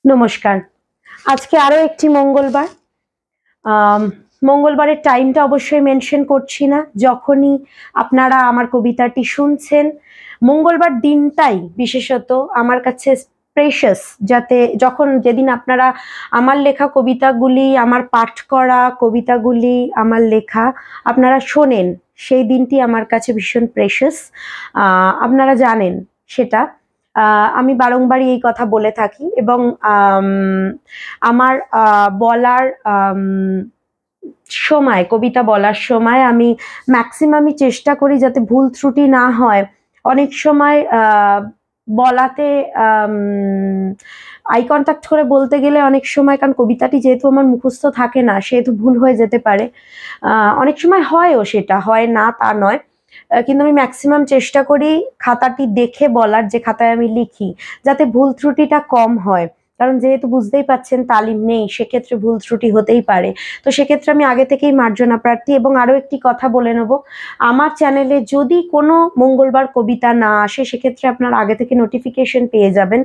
নমস্কার। আজকে আরো একটি মঙ্গলবার। মঙ্গলবারের টাইমটা অবশ্যই মেনশন করছি না। যখনই আপনারা আমার কবিতাটি শুনছেন, মঙ্গলবার দিনটাই বিশেষত আমার কাছে প্রেশাস, যাতে যেদিন আপনারা আমার লেখা কবিতাগুলি, আমার পাঠ করা কবিতাগুলি, আমার লেখা আপনারা শোনেন, সেই দিনটি আমার কাছে ভীষণ প্রেশাস। আপনারা জানেন সেটা। আমি বারংবারই এই কথা বলে থাকি এবং আমার বলার সময়, কবিতা বলার সময় আমি ম্যাক্সিমামই চেষ্টা করি যাতে ভুল ত্রুটি না হয়। অনেক সময় বলাতে আই কন্ট্যাক্ট করে বলতে গেলে অনেক সময়, কারণ কবিতাটি যেহেতু আমার মুখস্থ থাকে না, সেহেতু ভুল হয়ে যেতে পারে। অনেক সময় হয়ও, সেটা হয় না তা নয়, কিন্তু আমি ম্যাক্সিমাম চেষ্টা করি খাতাটি দেখে বলার, যে খাতায় আমি লিখি, যাতে ভুল ত্রুটিটা কম হয়। কারণ যেহেতু বুঝতেই পাচ্ছেন তালিম নেই, সেক্ষেত্রে ভুল ত্রুটি হতেই পারে। তো সেক্ষেত্রে আমি আগে থেকেই মার্জনা প্রার্থী। এবং আরো একটি কথা বলে নেব, আমার চ্যানেলে যদি কোনো মঙ্গলবার কবিতা না আসে, সেক্ষেত্রে আপনার আগে থেকে নোটিফিকেশন পেয়ে যাবেন।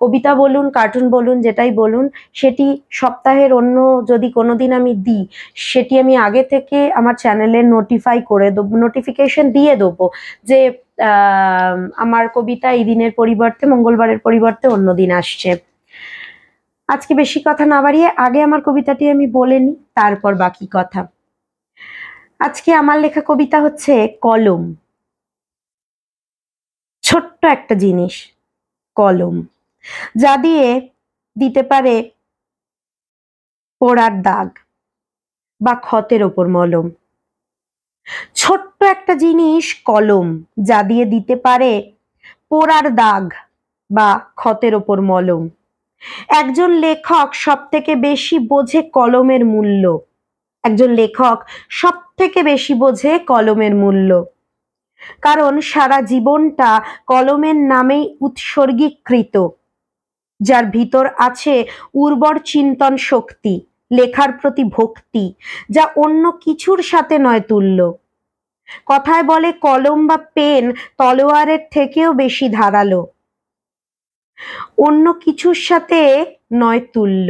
কবিতা বলুন, কার্টুন বলুন, যেটাই বলুন, সেটি সপ্তাহের অন্য যদি কোনোদিন আমি দিই, সেটি আমি আগে থেকে আমার চ্যানেলে নোটিফিকেশন দিয়ে দেবো যে আমার কবিতা এই দিনের পরিবর্তে, মঙ্গলবারের পরিবর্তে অন্য দিন আসছে। আজকে বেশি কথা না বাড়িয়ে আগে আমার কবিতাটি আমি বলে নিই, তারপর বাকি কথা। আজকে আমার লেখা কবিতা হচ্ছে কলম। ছোট্ট একটা জিনিস, কলম, যা দিয়ে দিতে পারে পোড়ার দাগ বা ক্ষতের ওপর মলম। ছোট্ট একটা জিনিস কলম, যা দিয়ে দিতে পারে পোড়ার দাগ বা ক্ষতের ওপর মলম। একজন লেখক সব থেকে বেশি বোঝে কলমের মূল্য। একজন লেখক সব থেকে বেশি বোঝে কলমের মূল্য, কারণ সারা জীবনটা কলমের নামেই উৎসর্গীকৃত। যার ভিতর আছে উর্বর চিন্তন শক্তি, লেখার প্রতি ভক্তি, যা অন্য কিছুর সাথে নয় তুল্য। কথায় বলে কলম বা পেন তলোয়ারের থেকেও বেশি ধারালো, অন্য কিছুর সাথে নয় তুল্য।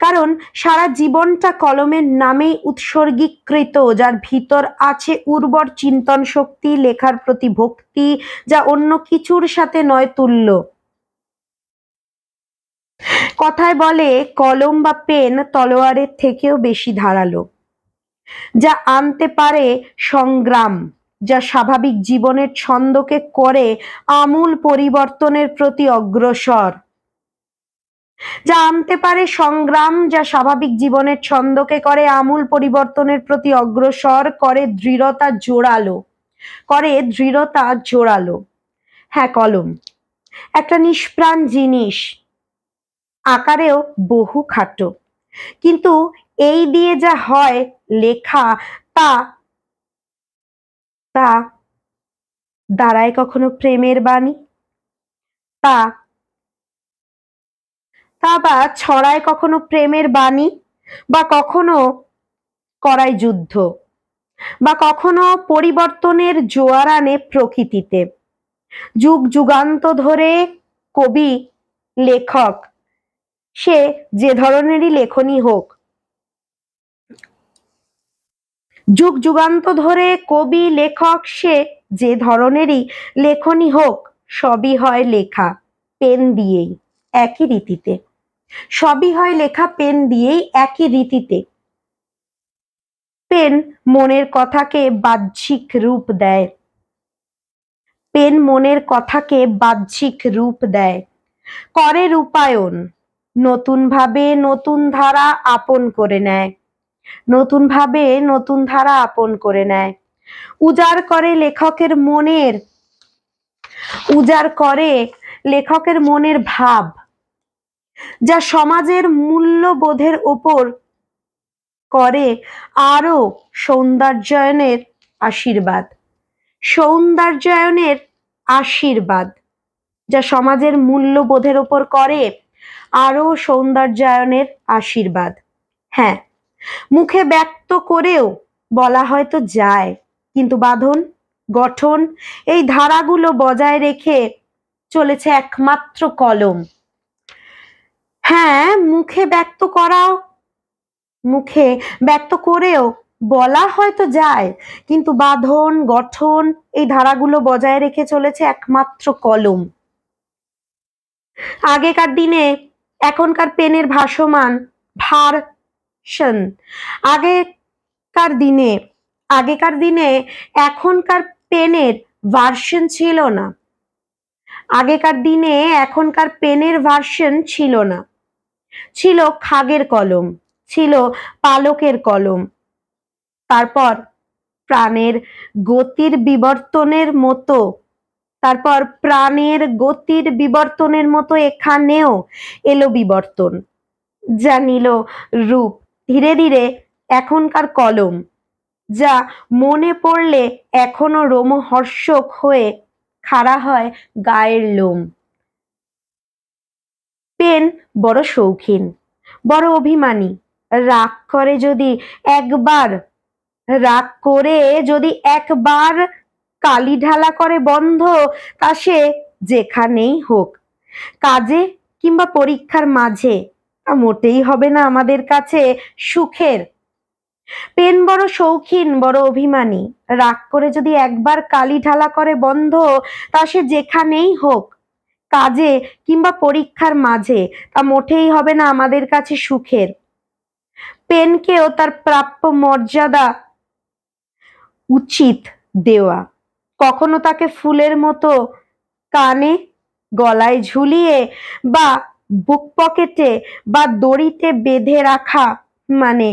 কারণ সারা জীবনটা কলমের নামেই উৎসর্গীকৃত, যার ভিতর আছে উর্বর চিন্তন শক্তি, লেখার প্রতি ভক্তি, যা অন্য কিছুর সাথে নয় তুল্য। কথায় বলে কলম বা পেন তলোয়ারের থেকেও বেশি ধারালো, যা আনতে পারে সংগ্রাম, যা স্বাভাবিক জীবনের ছন্দকে করে আমূল পরিবর্তনের প্রতি অগ্রসর। যা আনতে পারে সংগ্রাম, যা স্বাভাবিক জীবনের ছন্দকে করে আমূল পরিবর্তনের প্রতি অগ্রসর, করে দৃঢ়তা জোরালো। হ্যাঁ, কলম একটা নিষ্প্রাণ জিনিস, আকারেও বহু খাটো, কিন্তু এই দিয়ে যা হয় লেখা, তা তা দাঁড়ায় কখনো প্রেমের বাণী, তা বা ছড়ায় কখনো প্রেমের বাণী, বা কখনো করায় যুদ্ধ, বা কখনো পরিবর্তনের জোয়ার আনে প্রকৃতিতে। যুগ যুগান্ত ধরে কবি লেখক, সে যে ধরনেরই লেখনী হোক, যুগ যুগান্ত ধরে কবি লেখক, সে যে ধরনেরই লেখনী হোক, সবই হয় লেখা পেন দিয়েই, একই রীতিতে। সবই হয় লেখা পেন দিয়েই, একই রীতিতে। পেন মনের কথাকে বাহ্যিক রূপ দেয়, পেন মনের কথাকে বাহ্যিক রূপ দেয়, করে রূপায়ণ, নতুন ভাবে নতুন ধারা আপন করে নেয়, নতুন ভাবে নতুন ধারা আপন করে নেয়। উজাড় করে লেখকের মনের ভাব, যা সমাজের মূল্যবোধের ওপর করে আরো সৌন্দর্যায়নের আশীর্বাদ, যা সমাজের মূল্যবোধের ওপর করে আরো সৌন্দর্যায়নের আশীর্বাদ। হ্যাঁ, মুখে ব্যক্ত করেও বলা হয়তো যায়, কিন্তু বাঁধন, গঠন, এই ধারাগুলো বজায় রেখে চলেছে একমাত্র কলম। হ্যাঁ, মুখে ব্যক্ত করেও বলা হয়তো যায়, কিন্তু বাঁধন গঠন এই ধারাগুলো বজায় রেখে চলেছে একমাত্র কলম। আগেকার দিনে এখনকার পেনের ভাসমান ভার্সন, আগেকার দিনে এখনকার পেনের ভার্সন ছিল না। ছিল খাগের কলম, ছিল পালকের কলম। তারপর প্রাণের গতির বিবর্তনের মতো এখানেও এলো বিবর্তন, যা নিল রূপ ধীরে ধীরে এখনকার কলম, যা মনে পড়লে এখনো রোমহর্ষক হয়ে খাড়া হয় গায়ের লোম। পেন বড় শৌখিন, বড় অভিমানী। রাগ করে যদি একবার কালি ঢালা করে বন্ধ, তা সে যেখানেই হোক, কাজে কিংবা পরীক্ষার মাঝে, তা মোটেই হবে না আমাদের কাছে সুখের। পেন বড় শৌখিন, বড় অভিমানী। রাগ করে যদি একবার কালি ঢালা করে বন্ধ, তা সে যেখানেই হোক, কাজে কিংবা পরীক্ষার মাঝে, তা মোটেই হবে না আমাদের কাছে সুখের। পেনকেও তার প্রাপ্য মর্যাদা উচিত দেওয়া, কখনো তাকে ফুলের মতো কানে গলায় ঝুলিয়ে বা বুক পকেটে বা দড়িতে বেঁধে রাখা মানে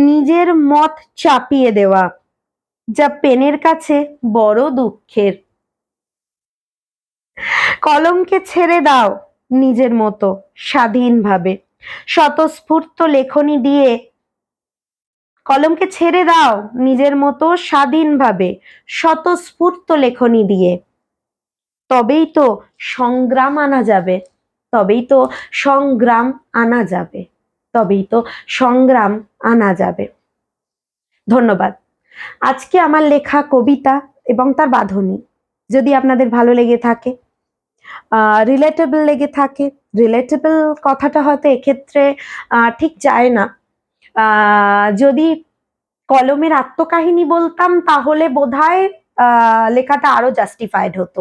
নিজের মত চাপিয়ে দেওয়া, যা পেনের কাছে বড় দুঃখের। কলমকে ছেড়ে দাও নিজের মতো স্বাধীনভাবে, স্বতঃস্ফূর্ত লেখনী দিয়ে। কলমকে ছেড়ে দাও নিজের মতো স্বাধীনভাবে, স্বতঃস্ফূর্ত লেখনী দিয়ে। তবেই তো সংগ্রাম আনা যাবে, তবেই তো সংগ্রাম আনা যাবে। ধন্যবাদ। আজকে আমার লেখা কবিতা এবং তার বাঁধনী যদি আপনাদের ভালো লেগে থাকে, রিলেটেবল কথাটা হয়তো এক্ষেত্রে ঠিক যায় না। যদি কলমের আত্মকাহিনী বলতাম তাহলে বোধহয় লেখাটা আরো জাস্টিফাইড হতো।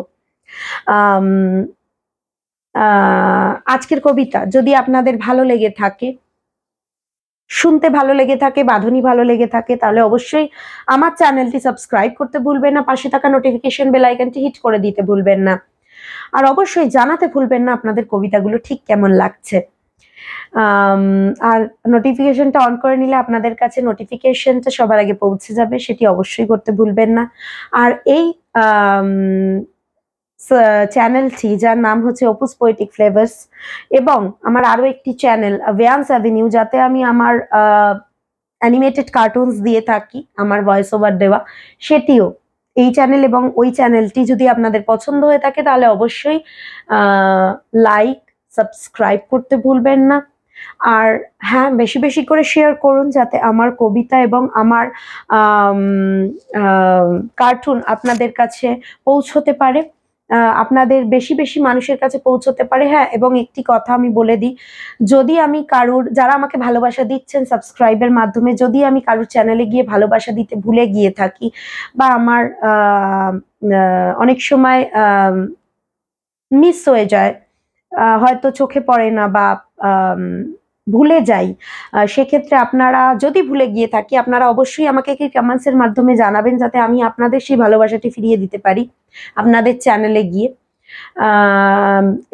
আজকের কবিতা যদি আপনাদের ভালো লেগে থাকে, শুনতে ভালো লেগে থাকে, বাঁধনী ভালো লেগে থাকে, তাহলে অবশ্যই আমার চ্যানেলটি সাবস্ক্রাইব করতে ভুলবেন না, পাশে থাকা নোটিফিকেশন বেল আইকনটি হিট করে দিতে ভুলবেন না, আর অবশ্যই জানাতে ভুলবেন না আপনাদের কবিতাগুলো ঠিক কেমন লাগছে। আর নোটিফিকেশনটা অন করে নিলে আপনাদের কাছে নোটিফিকেশনটা সবার আগে পৌঁছে যাবে, সেটি অবশ্যই করতে ভুলবেন না। আর এই চ্যানেলটি, যার নাম হচ্ছে অপুস পোয়েটিক ফ্লেভার্স, এবং আমার আরো একটি চ্যানেল ভ্যান্স অ্যাভিনিউ, যাতে আমি আমার অ্যানিমেটেড কার্টুনস দিয়ে থাকি, আমার ভয়েস ওভার দেওয়া, সেটিও, এই চ্যানেল এবং ওই চ্যানেলটি যদি আপনাদের পছন্দ হয়ে থাকে তাহলে অবশ্যই লাইক সাবস্ক্রাইব করতে ভুলবেন না। আর হ্যাঁ, বেশি বেশি করে শেয়ার করুন, যাতে আমার কবিতা এবং আমার কার্টুন আপনাদের কাছে পৌঁছতে পারে, আপনাদের বেশি বেশি মানুষের কাছে পৌঁছতে পারে। হ্যাঁ, এবং একটি কথা আমি বলে দিই, যদি আমি যারা আমাকে ভালোবাসা দিচ্ছেন সাবস্ক্রাইবের মাধ্যমে, যদি আমি কারুর চ্যানেলে গিয়ে ভালোবাসা দিতে ভুলে গিয়ে থাকি, বা আমার অনেক সময় মিস হয়ে যায়, হয়তো চোখে পড়ে না বা ভুলে যাই, সেক্ষেত্রে আপনারা যদি ভুলে গিয়ে থাকি, আপনারা অবশ্যই আমাকে কি কমেন্টসের মাধ্যমে জানাবেন, যাতে আমি আপনাদের সেই ভালোবাসাটি ফিরিয়ে দিতে পারি আপনাদের চ্যানেলে গিয়ে।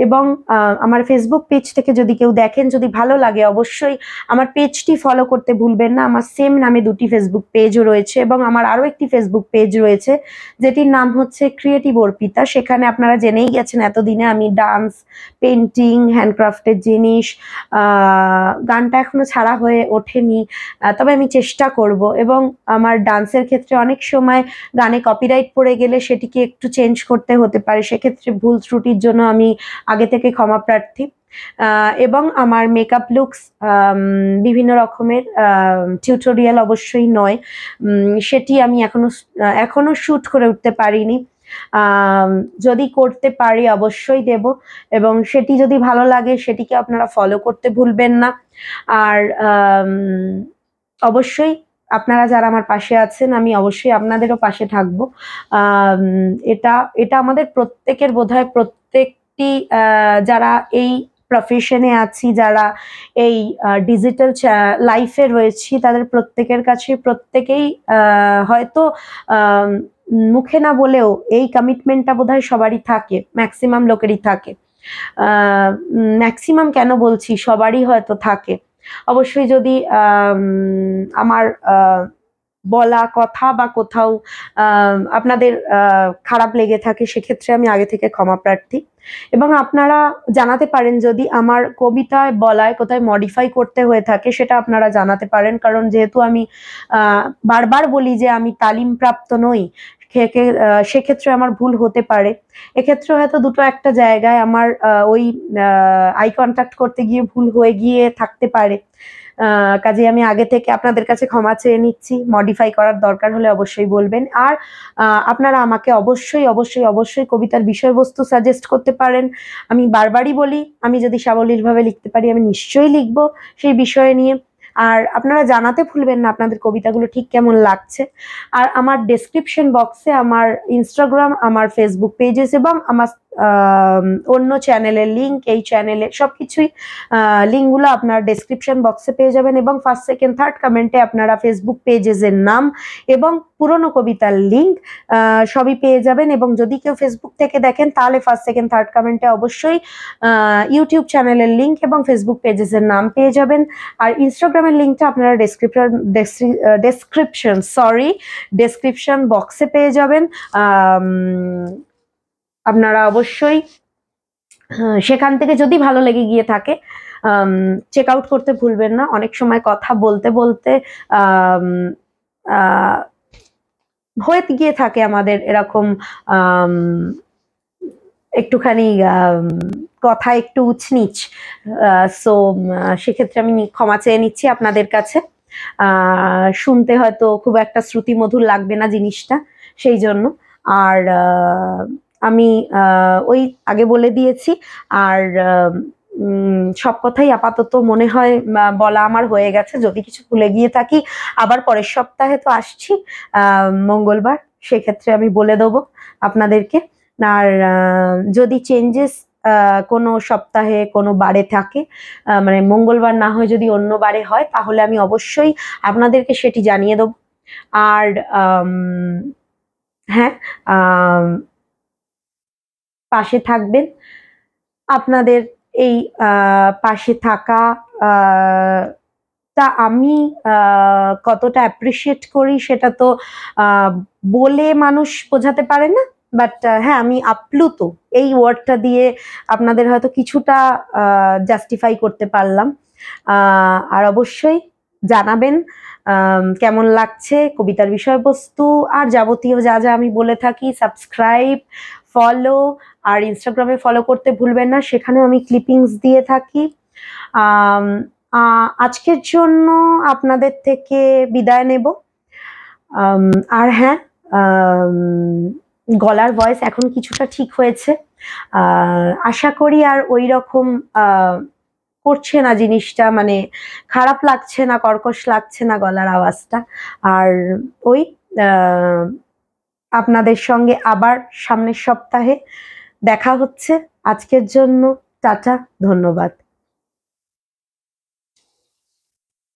এবং আমার ফেসবুক পেজ থেকে যদি কেউ দেখেন, যদি ভালো লাগে, অবশ্যই আমার পেজটি ফলো করতে ভুলবেন না। আমার সেম নামে দুটি ফেসবুক পেজও রয়েছে, এবং আমার আরো একটি ফেসবুক পেজ রয়েছে যেটির নাম হচ্ছে ক্রিয়েটিভ অর্পিতা। সেখানে আপনারা জেনেই গেছেন এতদিনে আমি ডান্স, পেন্টিং, হ্যান্ডক্রাফটের জিনিস, গানটা এখনো ছাড়া হয়ে ওঠেনি, তবে আমি চেষ্টা করব। এবং আমার ডান্সের ক্ষেত্রে অনেক সময় গানে কপিরাইট পড়ে গেলে সেটিকে একটু চেঞ্জ করতে হতে পারে, সেক্ষেত্রে ভুল ত্রুটির জন্য আমি আগে থেকে ক্ষমা প্রার্থী। এবং আমার মেকআপ লুকস, বিভিন্ন রকমের টিউটোরিয়াল অবশ্যই নয়, সেটি আমি এখনো শুট করে উঠতে পারিনি। যদি করতে পারি অবশ্যই দেব, এবং সেটি যদি ভালো লাগে সেটিকে আপনারা ফলো করতে ভুলবেন না। আর অবশ্যই আপনারা যারা আমার পাশে আছেন, আমি অবশ্যই আপনাদেরও পাশে থাকবো। এটা এটা আমাদের প্রত্যেকের বোধহয়, প্রত্যেকটি যারা এই প্রফেশনে আছি, যারা এই ডিজিটাল লাইফে রয়েছি, তাদের প্রত্যেকের কাছে, প্রত্যেকেই হয়তো মুখে না বলেও এই কমিটমেন্টটা বোধহয় সবারই থাকে, ম্যাক্সিমাম লোকেরই থাকে। ম্যাক্সিমাম কেন বলছি, সবারই হয়তো থাকে। অবশ্যই যদি আমার বলা কথা বা কোথাও আপনাদের খারাপ লেগে থাকে, সেক্ষেত্রে আমি আগে থেকে ক্ষমা প্রার্থী। এবং আপনারা জানাতে পারেন যদি আমার কবিতায় বলায় কোথায় মডিফাই করতে হয়ে থাকে, সেটা আপনারা জানাতে পারেন। কারণ যেহেতু আমি বারবার বলি যে আমি তালিমপ্রাপ্ত নই, সেক্ষেত্রে আমার ভুল হতে পারে। এক্ষেত্রে হয়তো দুটো একটা জায়গায় আমার ওই আই কন্ট্যাক্ট করতে গিয়ে ভুল হয়ে গিয়ে থাকতে পারে। কাজে আমি আগে থেকে আপনাদের কাছে ক্ষমা চেয়ে নিচ্ছি। মডিফাই করার দরকার হলে অবশ্যই বলবেন। আর আপনারা আমাকে অবশ্যই অবশ্যই অবশ্যই কবিতার বিষয়বস্তু সাজেস্ট করতে পারেন। আমি বারবারই বলি, আমি যদি সাবলীলভাবে লিখতে পারি আমি নিশ্চয়ই লিখব সেই বিষয় নিয়ে। আর আপনারা জানাতে ভুলবেন না আপনাদের কবিতাগুলো ঠিক কেমন লাগছে। আর আমার ডেসক্রিপশন বক্সে আমার ইনস্টাগ্রাম, আমার ফেসবুক পেজেস এবং আমার অন্য চ্যানেলের লিঙ্ক, এই চ্যানেলের সবকিছুই লিঙ্কগুলো আপনার ডেসক্রিপশন বক্সে পেয়ে যাবেন। এবং ফার্স্ট, সেকেন্ড, থার্ড কমেন্টে আপনারা ফেসবুক পেজেসের নাম এবং পুরনো কবিতার লিঙ্ক সবই পেয়ে যাবেন। এবং যদি কেউ ফেসবুক থেকে দেখেন তাহলে ফার্স্ট, সেকেন্ড, থার্ড কমেন্টে অবশ্যই ইউটিউব চ্যানেলের লিঙ্ক এবং ফেসবুক পেজেসের নাম পেয়ে যাবেন। আর ইনস্টাগ্রামের লিঙ্কটা আপনারা ডেসক্রিপশন বক্সে পেয়ে যাবেন। আপনারা অবশ্যই সেখান থেকে যদি ভালো লেগে গিয়ে থাকে চেক আউট করতে ভুলবেন না। অনেক সময় কথা বলতে বলতে হয়ে গিয়ে থাকে আমাদের এরকম একটুখানি কথা একটু উচনিচ, সো সেক্ষেত্রে আমি ক্ষমা চেয়ে নিচ্ছি আপনাদের কাছে। শুনতে হয়তো খুব একটা শ্রুতিমধুর লাগবে না জিনিসটা, সেই জন্য। আর আমি ওই আগে বলে দিয়েছি। আর সব কথাই আপাতত মনে হয় বলা আমার হয়ে গেছে। যদি কিছু ভুলে গিয়ে থাকি, আবার পরের সপ্তাহে তো আসছি মঙ্গলবার, সেক্ষেত্রে আমি বলে দেবো আপনাদেরকে। আর যদি চেঞ্জেস কোনো সপ্তাহে কোনো বারে থাকে, মানে মঙ্গলবার না হয় যদি অন্য বারে হয়, তাহলে আমি অবশ্যই আপনাদেরকে সেটি জানিয়ে দেবো। আর হ্যাঁ, পাশে থাকবেন। আপনাদের এই পাশে থাকা তা আমি কতটা অ্যাপ্রিসিয়েট করি সেটা তো বলে মানুষ বোঝাতে পারে না। বাট হ্যাঁ, আমি আপ্লুত এই ওয়ার্ডটা দিয়ে আপনাদের হয়তো কিছুটা জাস্টিফাই করতে পারলাম। আর অবশ্যই জানাবেন কেমন লাগছে কবিতার বিষয়বস্তু আর যাবতীয় যা যা আমি বলে থাকি। সাবস্ক্রাইব, ফলো, আর ইনস্টাগ্রামে ফলো করতে ভুলবেন না, সেখানেও আমি ক্লিপিংস দিয়ে থাকি। আজকের জন্য আপনাদের থেকে বিদায় নেব। আর হ্যাঁ, গলার ভয়েস এখন কিছুটা ঠিক হয়েছে। আশা করি আর ওই রকম করছে না জিনিসটা, মানে খারাপ লাগছে না, কর্কশ লাগছে না গলার আওয়াজটা। আর ওই আপনাদের সঙ্গে আবার সামনের সপ্তাহে দেখা হচ্ছে। আজকের জন্য টাটা, ধন্যবাদ।